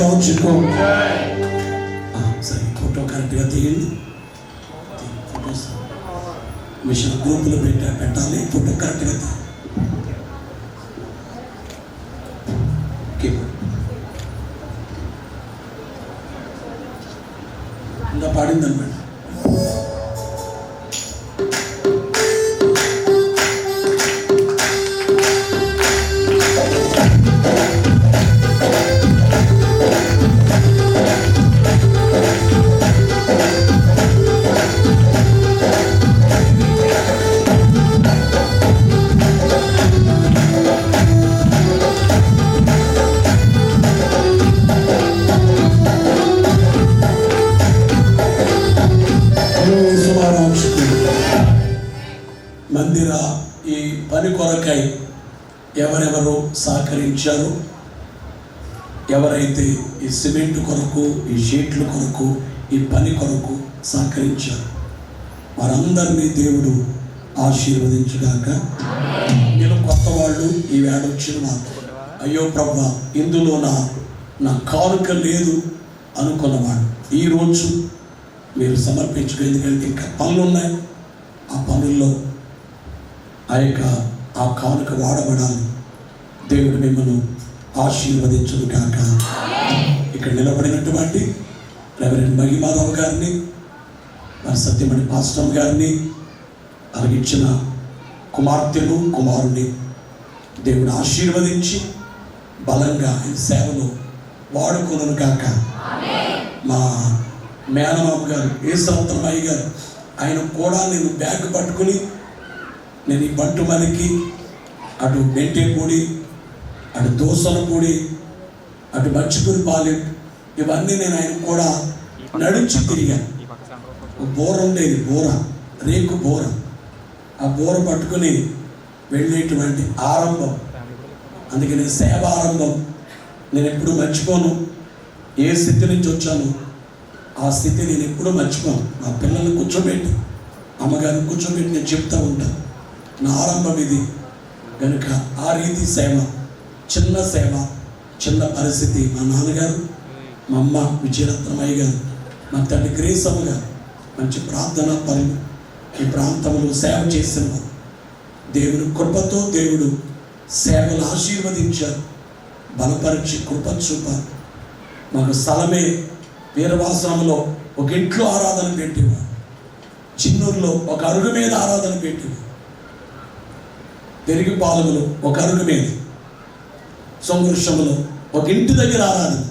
రాజుకు. సరే, ఫోటో కరెక్ట్గా తీయండి. ఫోటోస్ మిషన్ గ్రూపులో పెట్టాలి. ఫోటో కరెక్ట్గా తీయండి. ఇంకా పాడిందన్నమాట. మందిర ఈ పని కొరకై ఎవరెవరు సహకరించారు, ఎవరైతే ఈ సిమెంట్ కొరకు, ఈ షీట్ల కొరకు, ఈ పని కొరకు సహకరించారు, వారందరినీ దేవుడు ఆశీర్వదించుగాక. నేను కొత్త వాళ్ళు ఈ వేళ వచ్చిన వాళ్ళు, అయ్యో ప్రభువా ఇందులో నా కానుక లేదు అనుకున్నవాడు ఈరోజు మీరు సమర్పించుకో. ఎందుకంటే ఇంకా పనులు ఉన్నాయి. ఆ పనుల్లో ఆ కానుక వాడబడాలి. దేవుడు మిమ్మల్ని ఆశీర్వదించును కాక. ఇక్కడ నిలబడినటువంటి రెవరెండ్ మహిమారావు గారిని, మరి సత్యమణి పాస్టర్ గారిని, అలాగే ఇచ్చిన కుమార్తెను కుమారుని దేవుడు ఆశీర్వదించి బలంగా ఈ సేవలో వాడుకొనును కాక. మా మేనమామ గారు ఏసరత్నమయ్య గారు, ఆయన కూడా నేను బ్యాగ్ పట్టుకుని నేను ఈ బంటుమలికి, అటు బెంటేపూడి, అటు దోసలపూడి, అటు మచ్చిపూరి పాలెం, ఇవన్నీ నేను ఆయన కూడా నడిచి తిరిగాను. బోర ఉండేది, రేకు బోర, ఆ బోర పట్టుకుని వెళ్ళేటువంటి ఆరంభం. అందుకని సేవ ఆరంభం నేను ఎప్పుడూ మర్చిపోను. ఏ స్థితి నుంచి వచ్చాను ఆ స్థితి నేను ఎప్పుడూ మర్చిపోను. నా పిల్లల్ని కూర్చోబెట్టి, అమ్మగారిని కూర్చోబెట్టి నేను చెప్తూ ఉంటాను, నా ఆరంభం ఇది. కనుక ఆ రీతి సేవ, చిన్న సేవ, చిన్న పరిస్థితి. మా నాన్నగారు, మా అమ్మ విజయరత్నమయ్య గారు, మా తండ్రి గ్రేసమ్మ గారు మంచి ప్రార్థనా పనులు ఈ ప్రాంతంలో సేవ చేసిన వారు. దేవుని కృపతో దేవుడు సేవలు ఆశీర్వదించారు, బలపరిచి కృప చూపారు. మాకు స్థలమే వీరవాసనంలో ఒక ఇంట్లో ఆరాధన పెట్టేవారు, చిన్నూరులో ఒక అరుగు మీద ఆరాధన పెట్టేవారు, పెరిగిపాలెంలో ఒక అరుగు మీద, సొంగృషంలో ఒక ఇంటి దగ్గర ఆరాధన.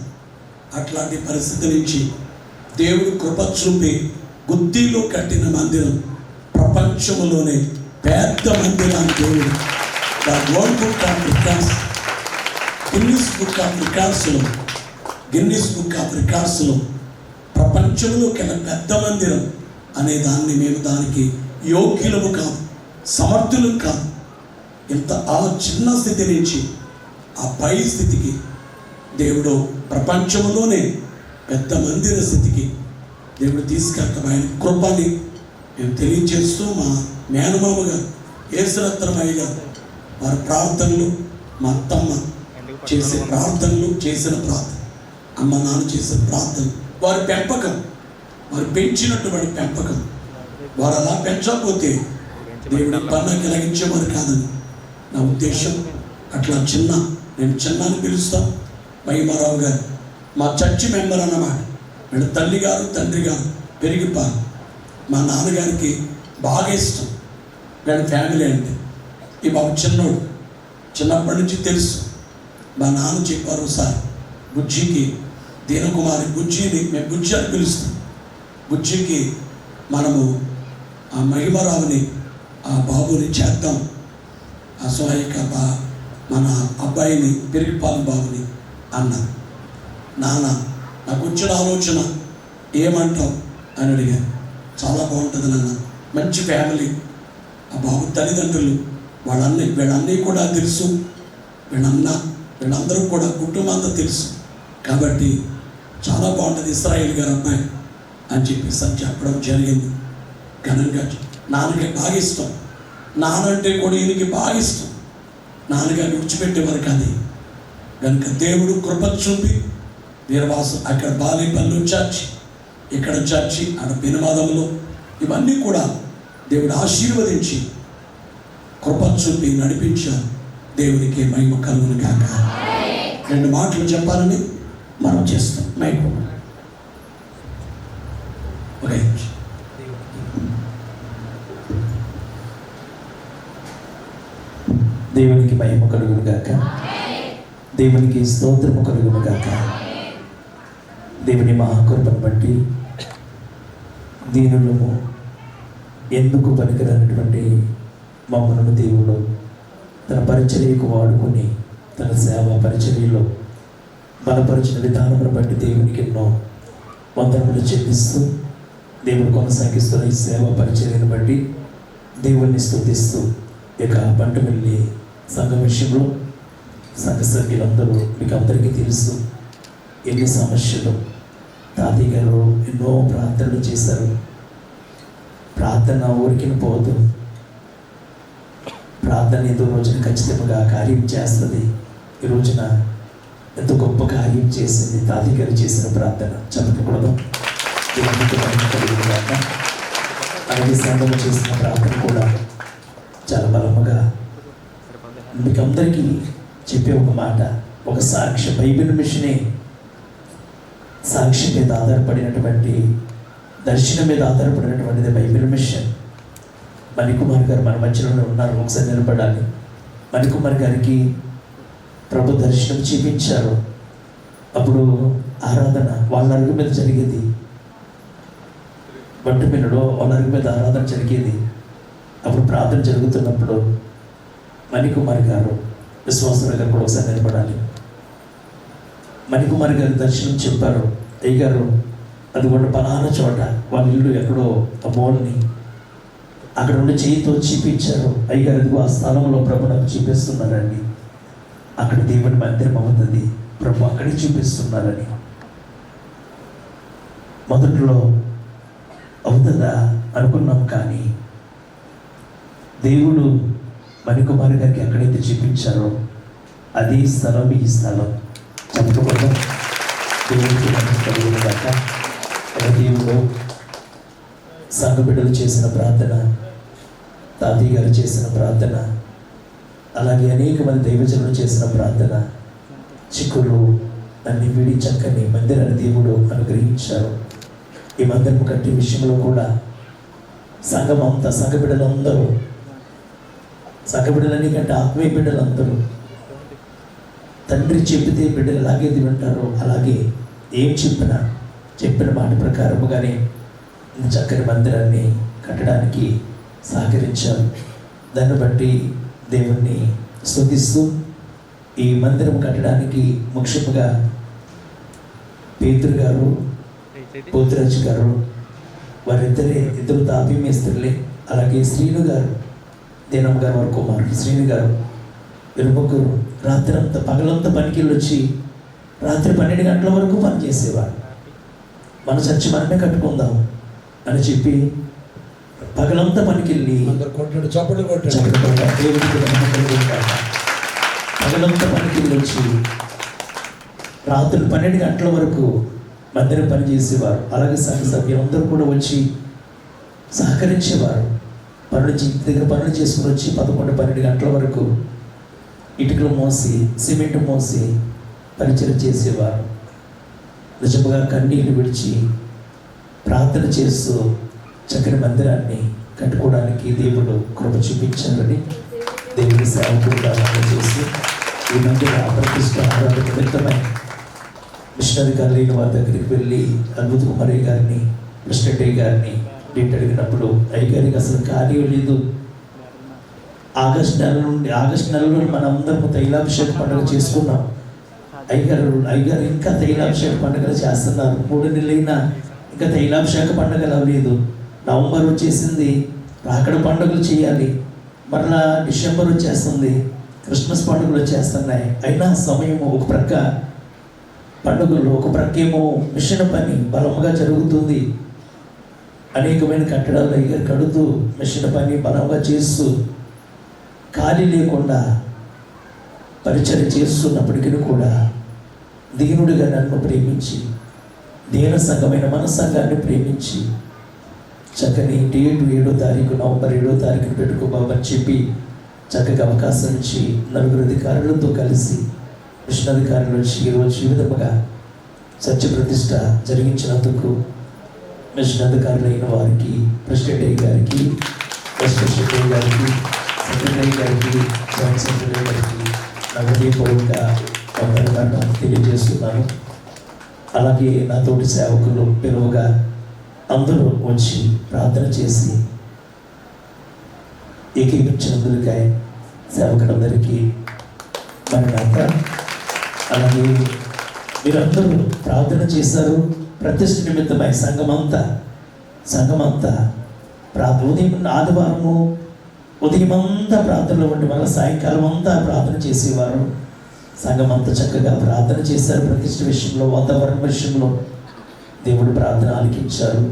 అట్లాంటి పరిస్థితి నుంచి దేవుడు కృప చూపి గుత్తిలో కట్టిన మందిరం ప్రపంచంలోనే పెద్ద మందిరాన్ని దేవుడు world book of records, Guinness book of రికార్డ్స్లో ప్రపంచంలో కన్నా పెద్ద మందిరం అనే దాన్ని మేము దానికి యోగ్యులము కాదు, సమర్థులు కాదు. ఇంత ఆ చిన్న స్థితి నుంచి ఆ పై స్థితికి దేవుడు ప్రపంచంలోనే పెద్ద మందిర స్థితికి దేవుడు తీసుకెళ్తాం. ఆయన కృపని మేము తెలియజేస్తూ మా మేనమామ గారు ఏసరత్నమయ్య గారు వారి ప్రార్థనలు, మా అత్తమ్మ చేసే ప్రార్థనలు, చేసిన ప్రార్థన, అమ్మ నాన్న చేసిన ప్రార్థన, వారి పెంపకం, వారు పెంచినటువంటి పెంపకం, వారు అలా పెంచకపోతే దేవుడి పన్ను కలిగించేవారు కాదని నా ఉద్దేశం. అట్లా నేను చిన్న అని పిలుస్తాను. మహిమారావు గారు మా చర్చి మెంబర్ అన్నమాట. వీళ్ళ తల్లి గారు తండ్రి గారు పెరిగిపారు. మా నాన్నగారికి బాగా ఇష్టం వీళ్ళ ఫ్యామిలీ అంటే. ఈ బాబు చిన్నోడు, చిన్నప్పటి నుంచి తెలుసు. మా నాన్న చెప్పారు, సార్ బుజ్జికి, దీనకుమారి బుజ్జిని మేము బుజ్జి అని పిలుస్తాం, బుజ్జికి మనము ఆ మహిమరావుని, ఆ బాబుని చేద్దాం, ఆ సహాయక మన అబ్బాయిని పెరిగిపాలెం బాబుని అన్నారు. నాన్న నాకు వచ్చిన ఆలోచన ఏమంటావు అని అడిగాను. చాలా బాగుంటుంది నాన్న, మంచి ఫ్యామిలీ, ఆ బాబు తల్లిదండ్రులు, వీళ్ళన్నీ కూడా తెలుసు, వీళ్ళందరూ కూడా కుటుంబం అంతా తెలుసు, కాబట్టి చాలా బాగుంటుంది ఇస్రాయేల్ గారు అబ్బాయి అని చెప్పేసి చెప్పడం జరిగింది. ఘనంగా నాన్నకి బాగా ఇష్టం, నానంటే కూడా ఈయనకి బాగా ఇష్టం. నాన్నగారు విడిచిపెట్టేవారు కానీ కనుక దేవుడు కృప చూపి వీరవాసం, అక్కడ బాలేపల్లి చర్చి, ఇక్కడ చర్చి, అక్కడ పెనుమాదంలో, ఇవన్నీ కూడా దేవుడు ఆశీర్వదించి కృప చూపి నడిపించారు. దేవునికి మహిమ కలుగును గాక. 2 మాటలు చెప్పాలని మనం చేస్తాం. Mike okay. దేవునికి మహిమ కలుగును గాక. దేవునికి స్తోత్రము కలుగును గాక. దేవుని మహాకృపను బట్టి దీనులము ఎందుకు పనికిరానటువంటి మమ్మలను దేవుడు తన పరిచర్యకు వాడుకొని తన సేవా పరిచర్యలో బలపరిచిన విధానమును బట్టి దేవునికి ఎన్నో వందనములు చెల్లిస్తూ దేవుడు కొనసాగిస్తున్న ఈ సేవా పరిచర్యను బట్టి దేవుణ్ణి స్తుతిస్తూ ఇక బంటుమిల్లి సంఘం విషయంలో సంఘ సభ్యులందరూ మీకు అందరికీ తెలుసు ఎన్ని సమస్యలు. తాతయ్య గారు ఎన్నో ప్రార్థనలు చేశారు. ప్రార్థన ఊరికి పోదు. ప్రార్థన ఏదో రోజున ఖచ్చితంగా కార్యం చేస్తుంది. ఈ రోజున ఎంతో గొప్ప కార్యం చేసింది తాతయ్య గారు చేసిన ప్రార్థన. చెప్పకూడదు. అలాగే సంఘం చేసిన ప్రార్థన కూడా చాలా బలముగా మీకు అందరికీ చెప్పే ఒక మాట, ఒక సాక్ష్య బైబిల్ మిషనే సాక్ష్యం మీద ఆధారపడినటువంటి, దర్శనం మీద ఆధారపడినటువంటిది బైబిల్ మిషన్. మణికుమార్ గారు మన మధ్యలోనే ఉన్నారు. ఒకసారి నిలబడాలి. మణికుమార్ గారికి ప్రభు దర్శనం చూపించారు. అప్పుడు ఆరాధన వాళ్ళ అరుగు మీద జరిగేది. బంటుమిల్లులో వాళ్ళ అరుగు మీద ఆరాధన జరిగేది. అప్పుడు ప్రార్థన జరుగుతున్నప్పుడు మణికుమార్ గారు, విశ్వాసరావు గారు కూడా ఒకసారి నిలబడాలి. మణికుమార్ గారు దర్శనం చెప్పారు. అయ్య గారు అది కూడా పలానా చోట వాళ్ళ ఇల్లు ఎక్కడో మూలని అక్కడ ఉండి చేయితో చూపించారు. అయ్యగారు అదిగో ఆ స్థలంలో ప్రభు నాకు చూపిస్తున్నారండి, అక్కడ దేవుని మందిరం అవుతుంది, ప్రభు అక్కడే చూపిస్తున్నారని. మొదట్లో అవుతుందా అనుకున్నాం, కానీ దేవుడు మణికుమార్ గారికి ఎక్కడైతే చూపించారో అది స్థలం, ఈ స్థలం చెప్పకూడదు. దేవుడికి కలిగినగాక. దేవుడు సంఘ బిడ్డలు చేసిన ప్రార్థన, తాతయ్య గారు చేసిన ప్రార్థన, అలాగే అనేక మంది దైవజనులు చేసిన ప్రార్థన, చిక్కులు అన్ని విడి చక్కని మందిరాన్ని దేవుడు అనుగ్రహించారు. ఈ మందిరం కట్టే విషయంలో కూడా సంఘం అంతా, సంఘ బిడ్డలందరూ, సంఘ బిడ్డలని కంటే ఆత్మీయ బిడ్డలందరూ తండ్రి చెబితే బిడ్డలు ఎలాగేది వింటారో అలాగే ఏం చెప్పిన మాట ప్రకారముగానే చక్కని మందిరాన్ని కట్టడానికి సహకరించారు. దాన్ని బట్టి దేవుణ్ణి స్తుతిస్తూ ఈ మందిరం కట్టడానికి ముఖ్యంగా పేతురు గారు, పోతురాజు గారు, ఇద్దరు తాపీ మేస్త్రులే. అలాగే శ్రీను గారు, దేనమ్మ గారు వారి కుమారుడు శ్రీను గారు, వీరు ముగ్గురు రాత్రంతా పగలంతా పనికి వచ్చి రాత్రి 12 గంటల వరకు పనిచేసేవారు. మన చర్చి మనమే కట్టుకుందాం అని చెప్పి పగలంతా పనికెళ్ళి పగలంతా పనికెళ్ళి వచ్చి రాత్రి 12 గంటల వరకు మందిరం పనిచేసేవారు. అలాగే సంఘ సభ్యులందరూ కూడా వచ్చి సహకరించేవారు. పనులు చేసుకుని వచ్చి 11-12 గంటల వరకు ఇటుకలు మోసి, సిమెంట్ మోసి పరిచయం చేసేవారు. నిజంగా కన్నీళ్ళు విడిచి ప్రార్థన చేస్తూ చక్కని మందిరాన్ని కట్టుకోవడానికి దేవుడు కృప చూపించాలని దేవుని సేవకుడుగా చేసి ఈ మందిర ప్రతిష్ట నిమిత్తమై మిషనరీ గారు లేని వారి దగ్గరికి వెళ్ళి అద్భుత కుమారి గారిని, ప్రెసిడెంట్ గారిని డేట్ అడిగినప్పుడు అయ్యగారికి అసలు కార్యం లేదు. ఆగస్టు నెలలో మనందరము తైలాభిషేక పండుగ చేసుకున్నాం. అయ్యగారు ఇంకా తైలాభిషేక పండుగలు చేస్తున్నారు. 3 నెలలైనా ఇంకా తైలాభిషేక పండుగలు అవ్వలేదు. నవంబర్ వచ్చేసింది, రాకడ పండుగలు చేయాలి. మరలా డిసెంబర్ వచ్చేస్తుంది, క్రిస్మస్ పండుగలు వచ్చేస్తున్నాయి. అయినా సమయము ఒక ప్రక్క పండుగలు, ఒక ప్రక్క ఏమో మిషన్ పని బలంగా జరుగుతుంది. అనేకమైన కట్టడాలు అయ్యగారు కడుతూ మిషన్ పని బలంగా చేస్తూ ఖాళీ లేకుండా పరిచయం చేస్తున్నప్పటికీ కూడా దీనుడిగా నన్ను ప్రేమించి, దీన సంఘమైన మన సంఘాన్ని ప్రేమించి చక్కని డేటు 7వ తారీఖు, నవంబర్ 7వ తారీఖున పెట్టుకోబాబని చెప్పి చక్కగా అవకాశం ఇచ్చి 4 అధికారులతో కలిసి మిషన్ అధికారులు వచ్చి ఈరోజు ఈ విధముగా సత్య ప్రతిష్ట జరిగించినందుకు మిషన్ అధికారులైన వారికి, ప్రెసిడెంట్ అయ్య గారికి, వైస్ ప్రెసిడెంట్ అయ్య గారికి, సెక్రటరీ గారికి, జాయింట్ సెక్రటరీ గారికి నా హృదయపూర్వక వందనాలు తెలియజేస్తున్నాను. అలాగే నా తోటి సేవకులు పిలువగా అందరూ వచ్చి ప్రార్థన చేసి ఏకీపించినందుకై సేవకులందరికీ మరణాత. అలాగే మీరందరూ ప్రార్థన చేశారు. ప్రతిష్ఠ నిమిత్తమై సంఘమంతా ఉదయం ఆదివారము ఉదయమంతా ప్రార్థనలో ఉండి మళ్ళీ సాయంకాలం అంతా ప్రార్థన చేసేవారు. సంఘం అంతా చక్కగా ప్రార్థన చేశారు. ప్రతిష్ఠ విషయంలో, వాతావరణ విషయంలో దేవుడు ప్రార్థన ఆలకించారు.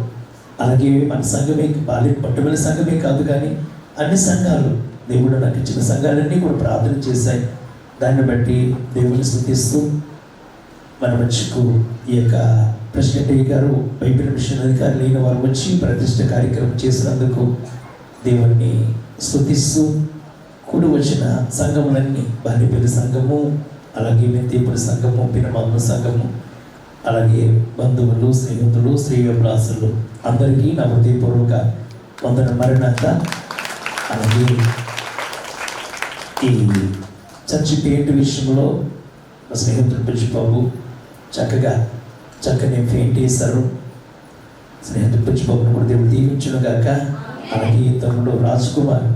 అలాగే మన సంఘమే, పట్టుమల సంఘమే కాదు కానీ అన్ని సంఘాలు, దేవుడు నాకు ఇచ్చిన సంఘాలన్నీ కూడా ప్రార్థన చేశాయి. దాన్ని బట్టి దేవుని స్తుతిస్తూ మన మధ్యకు ఈ యొక్క ప్రెసిడెంట్ అయ్య గారు, బైబిల్ మిషన్ అధికారులు అయిన వారు వచ్చి ప్రతిష్ఠ కార్యక్రమం చేసినందుకు దేవుణ్ణి స్తుతిస్తూ కూడి వచ్చిన సంఘములన్నీ, బాలిపల్లి సంఘము, అలాగే మెంతిపల్లి సంఘము, పినమామ సంఘము, అలాగే బంధువులు, స్నేహితులు, శ్రీవ్యభ్రాసులు అందరికీ నా హృదయపూర్వక వందన మరణాత. అలాగే ఈ చర్చి పెయింట్ విషయంలో మా స్నేహితుడు పిచ్చిబాబు చక్కని పెయింట్ వేశారు. స్నేహితుడు పిచ్చిబాబును కూడా దేవుడు దీవించును గాక. అలాగే తమ్ముడు రాజ్ కుమార్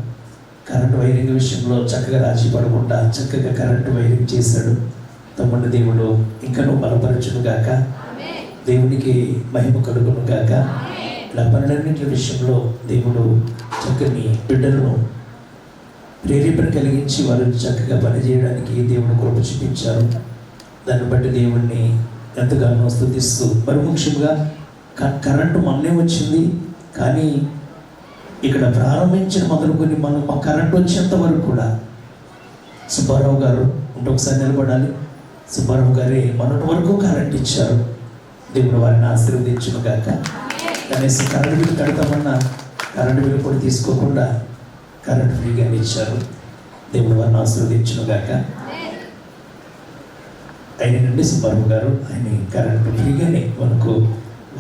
కరెంటు వైరింగ్ విషయంలో చక్కగా రాజీ పడకుండా చక్కగా కరెంటు వైరింగ్ చేశాడు. తమ్ముడిని దేవుడు ఇంకనూ బలపరచును గాక. దేవునికి మహిమ కలుగును గాక. ఇలా పనులన్నింటి విషయంలో దేవుడు చక్కని బిడ్డలను ప్రేరేపణ కలిగించి వారు చక్కగా పనిచేయడానికి దేవుడు కృప చూపించారు. దాన్ని బట్టి దేవుణ్ణి ఎంతగానో స్తుతిస్తూ, మరి ముఖ్యంగా కరెంటు మొన్నే వచ్చింది, కానీ ఇక్కడ ప్రారంభించిన మొదలుకొని మనం మా కరెంటు వచ్చేంత వరకు కూడా సుబ్బారావు గారు ఉంటే ఒకసారి నిలబడాలి. సుబ్బారావు గారే మొన్నటి వరకు కరెంట్ ఇచ్చారు. దేవుడు వారిని ఆశీర్వదించును గాక. కనీసం కరెంటు బిల్లు కడతామన్నా కరెంటు బిల్లు కూడా తీసుకోకుండా కరెంట్ ఫ్రీగానే ఇచ్చారు. దేవుడు వారిని ఆశీర్వదించును గాక. ఆయన నుండి సుబ్బారావు గారు ఆయన కరెంటు ఫ్రీగానే మనకు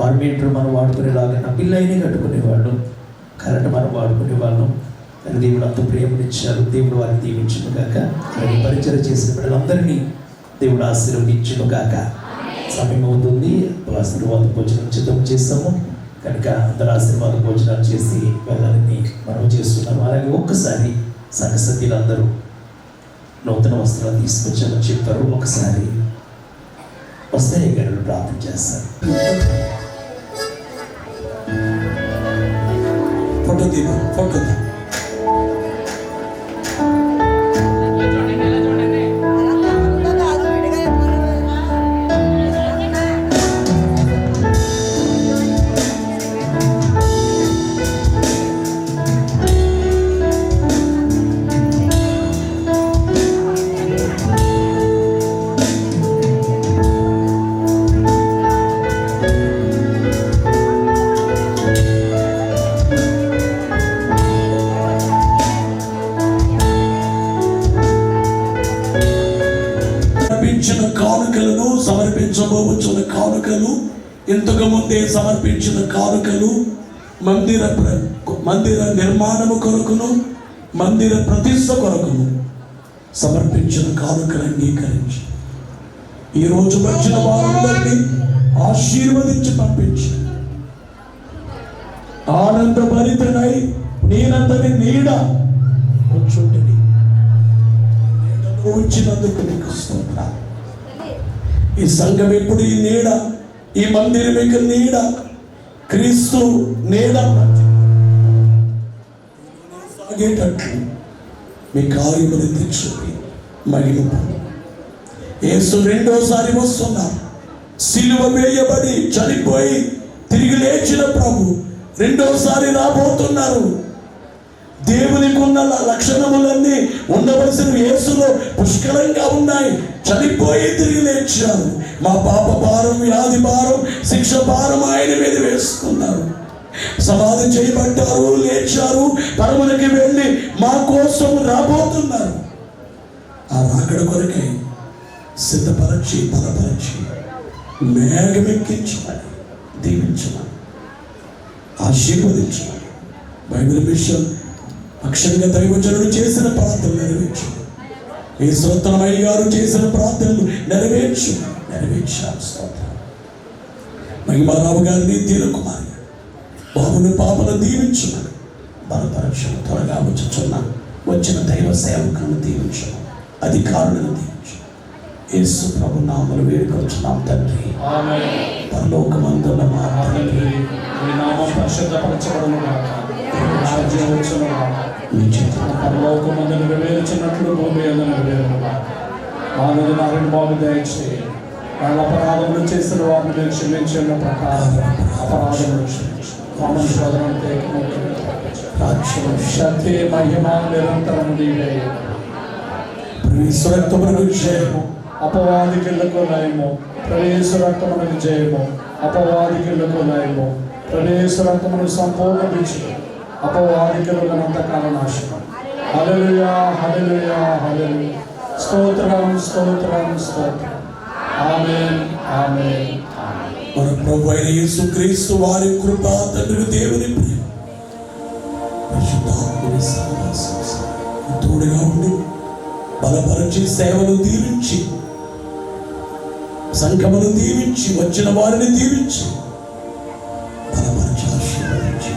1 మీటర్ మనం వాడుకునేలాగా, నా బిల్లు అయినా కట్టుకునేవాళ్ళు, కరెంటు మనం వాడుకునేవాళ్ళం. కానీ దేవుడు అంత ప్రేమనిచ్చారు. దేవుడు వారిని దీవించును గాక. అలాగే పరిచయం చేసిన బిడ్డలందరినీ దేవుడు ఆశీర్వదించును గాక. సమయం అవుతుంది, ఆశీర్వాద భోజనం సిద్ధం చేస్తాము కనుక అందరూ ఆశీర్వాద భోజనాలు చేసి వెళ్ళాలని మనం చేస్తున్నాము. అలాగే ఒక్కసారి సంఘ సభ్యులందరూ నూతన వస్త్రాలు తీసుకొచ్చామని చెప్పారు. ఒకసారి వస్తాయి గారు ప్రార్థన చేస్తారు. ఫోటో కానుకలను సమర్పించబోచున్న కానుకలు, ఇంతకు ముందే సమర్పించిన కానుకలు, మందిర నిర్మాణము కొరకును, మందిర ప్రతిష్ఠ కొరకును సమర్పించిన కానుకలు అంగీకరించి ఈరోజు వచ్చిన వారందరినీ ఆశీర్వదించి పంపించి ఆనందభరితనై నేనంతని నీడ కూర్చుంటుంది వచ్చినందుకు నీకు స్తోత్రం. ఈ సంఘం ఎప్పుడు ఈ నీడ, ఈ మందిరం యొక్క నీడ, క్రీస్తు నీడ సాగేటట్లు మీ కార్యములు తెచ్చుకుని మహిమ. యేసు రెండోసారి వస్తున్నారు. సిలువ వేయబడి చనిపోయి తిరిగి లేచిన ప్రభు రెండోసారి రాబోతున్నారు. దేవునికి ఉన్న లక్షణములన్నీ ఉండవలసిన యేసులో పుష్కలంగా ఉన్నాయి. చనిపోయి తిరిగి లేచారు. మా పాప భారం, వ్యాధి భారం, శిక్ష భారం ఆయన మీద వేసుకున్నారు. సమాధి చేయబడ్డారు, లేచారు, పరమునికి వెళ్ళి మా కోసం రాబోతున్నారు. ఆ రాకడ కొరకై సిద్ధపరచి బలపరచి మేఘమెక్కించమని, దీవించమని, ఆశీర్వదించమని బైబిల్ విషయం అక్షరంగా దైవజనుడు చేసిన ప్రార్థనలు నెరవేర్చు. ఈ శ్రోతమయ్య గారు చేసిన ప్రార్థనలు నెరవేర్చారు. స్తోత్రం. మహిమారావు గారిని, దీనకుమారి బాబుని, పాపను దీవించమని, బలపరచను. త్వరగా వచ్చిన దైవ సేవకులను దీవించను, అధికారులను దీవించు. యేసు ప్రభు నామములో వేడుకొంచున్నాం తండ్రి. పరలోకమందున్న మా తండ్రి, నీ నామం పరిశుద్ధపరచబడును గాక. రాజ్యం వచ్చును గాక. పరలోకమందు నెరవేర్చినట్లు భూమి యందు నెరవేరును గాక. మానవుడు నారాయణ బాబు దయచేయి. వాళ్ళ అపరాధములు చేసిన వారిని మీరు క్షమించిన ప్రకారం అపరాధములు క్షమించు. మామూలు శోధనతో రాజ్యం, శక్తి, మహిమ నిరంతరం నీవే. రక్తమునకు జయము, అపవాదికిళ్లకు లయము. ప్రవేశ రక్తమునకు జయము, అపవాదికిళ్లకు లయము. ప్రవేశ రక్తమును సంపూర్ణ విజయం, అపవాదికులంతకాల నాశనం. హల్లెలూయా, హల్లెలూయా, హల్లెలూయా. స్తోత్రం, స్తోత్రం, స్తోత్రం. ఆమేన్, ఆమేన్. మన ప్రభు అయిన యేసుక్రీస్తు వారి కృప, తండ్రి దేవుని ప్రేమ, పరిశుద్ధాత్మని సహవాసం తోడుగా ఉండి బలపరిచి, సేవను దీవించి, సంఘమును దీవించి, వచ్చిన వారిని దీవించి, బలపరిచి, ఆశీర్వదించి,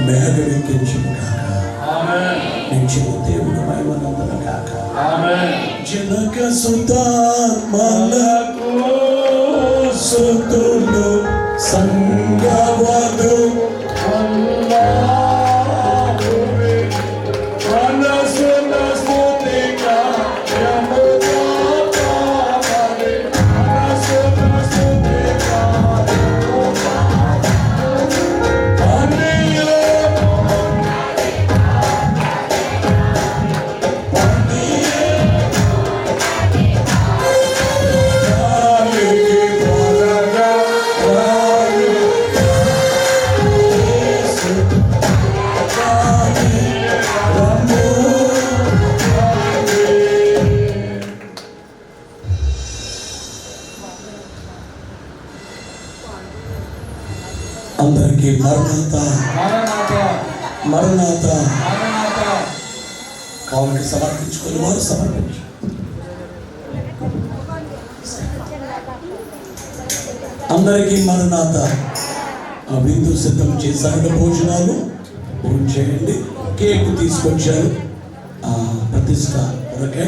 మేఘమెక్కించును గాక. ఆమేన్. నిత్య దేవుని మహిమనందును గాక. ఆమేన్. జనక సుతాత్మలకు సుతులు సంగవదు అందరికీ మరణాత మరణాత కావులకి సమర్పించుకొని వారు సమర్పించు. అందరికీ మరణాత. ఆ విందు సిద్ధం చేశారు, భోజనాలు చేయండి. కేక్ తీసుకొచ్చారు ప్రతిష్ట కొరకే.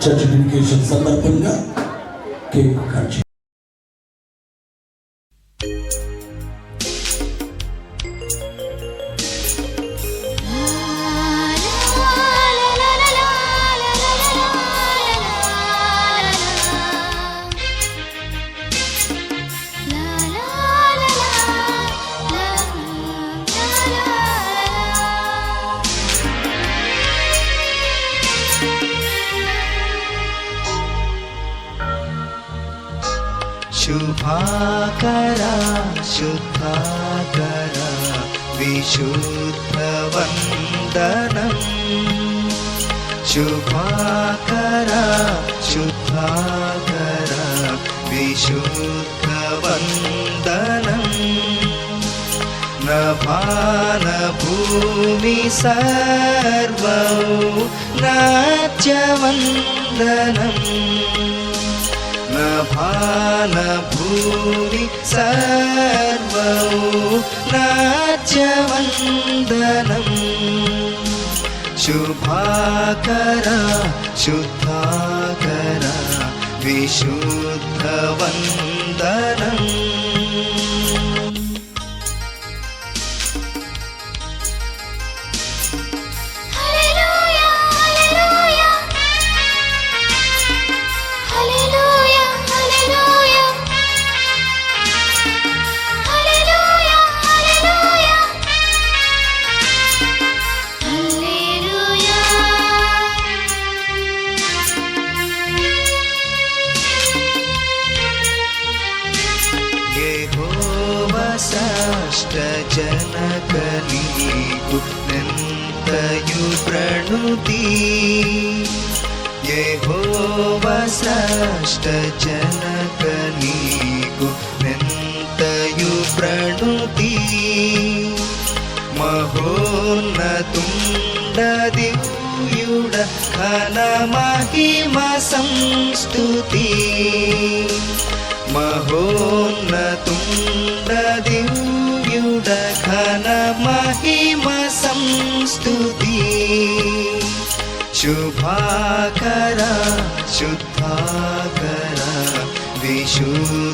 చర్చ్ డెడికేషన్ సందర్భంగా కేక్ కట్ చేయండి. शुभाकरा शुद्धाकरा विशुद्धवन्दनं शुभाकरा शुद्धाकरा विशुद्धवन्दनं नभानभूमि सर्वौ नाट्यवन्दनं नभानभूमि सर्वौ नाट्यवन्दनं शुभाकरा शुद्धाकरा विशुद्धवन्दनम् जनकनीकु नेन्तयु प्रणुति यहोवा श्रेष्ठ जनकनीकु नेन्तयु प्रणुति महोन्नतुण्ड दिव्युड घन महिमा संस्तुति महोन्नतुण्ड दिव्युड घन महिमा संस्तुति शुभाकरा शुद्धाकरा विशुद्धवन्दनम्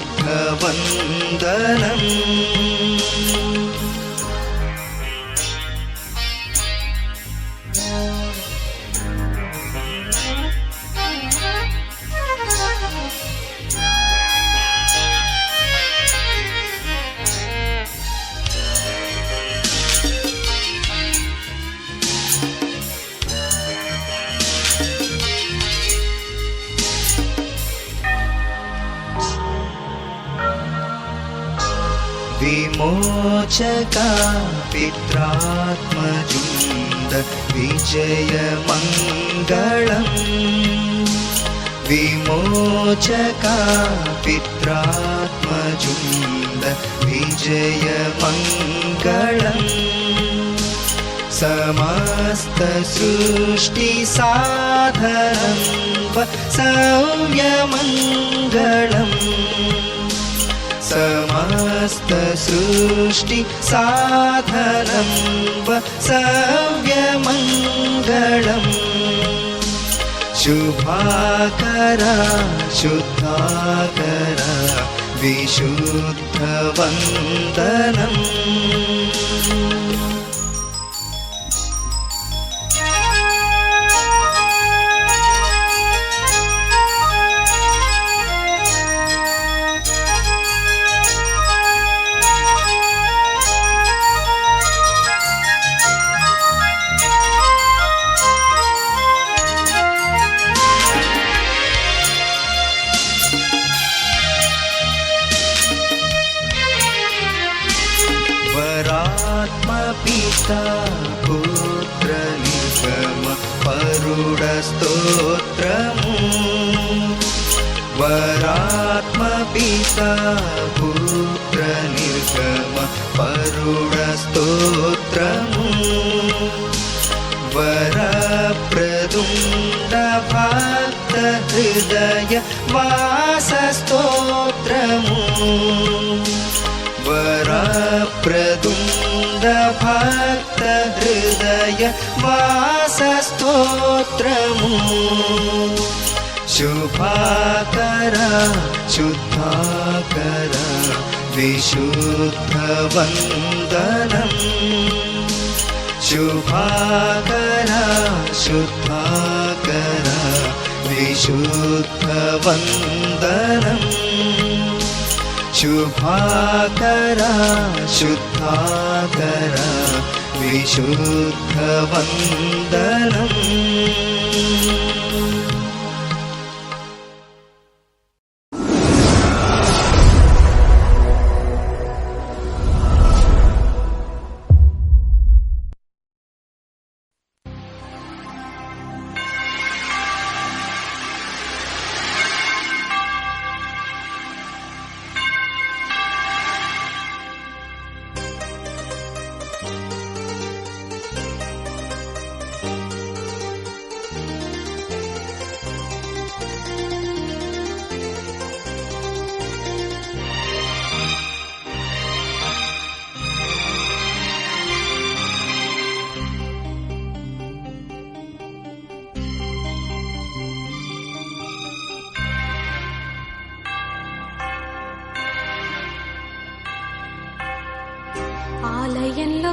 विमोचका पित्रात्मजुन्द विजयमङ्गलम् विमोचका पित्रात्मजुन्द विजयमङ्गलम् समस्त सृष्टि साधनं सौम्यमङ्गलम् समस्त सृष्टि साधनं सव्यमङ्गलम् शुभाकरा शुद्धाकरा विशुद्धवन्दनम् पिता पुत्र निगम परुड स्तोत्रमु वरात्म पिता पुत्र निर्गम परुड स्तोत्रमु वरप्रदुण्ड भक्त हृदय वास स्तोत्रमु वरप्रदुण्ड भक्त हृदय वास स्तोत्रमु शुभाकरा शुद्धाकरा विशुद्धवन्दनम् शुभाकरा शुद्धाकरा विशुद्धवन्दनम् शुभाकरा शुद्धाकरा विशुद्धवन्दनम् నీలో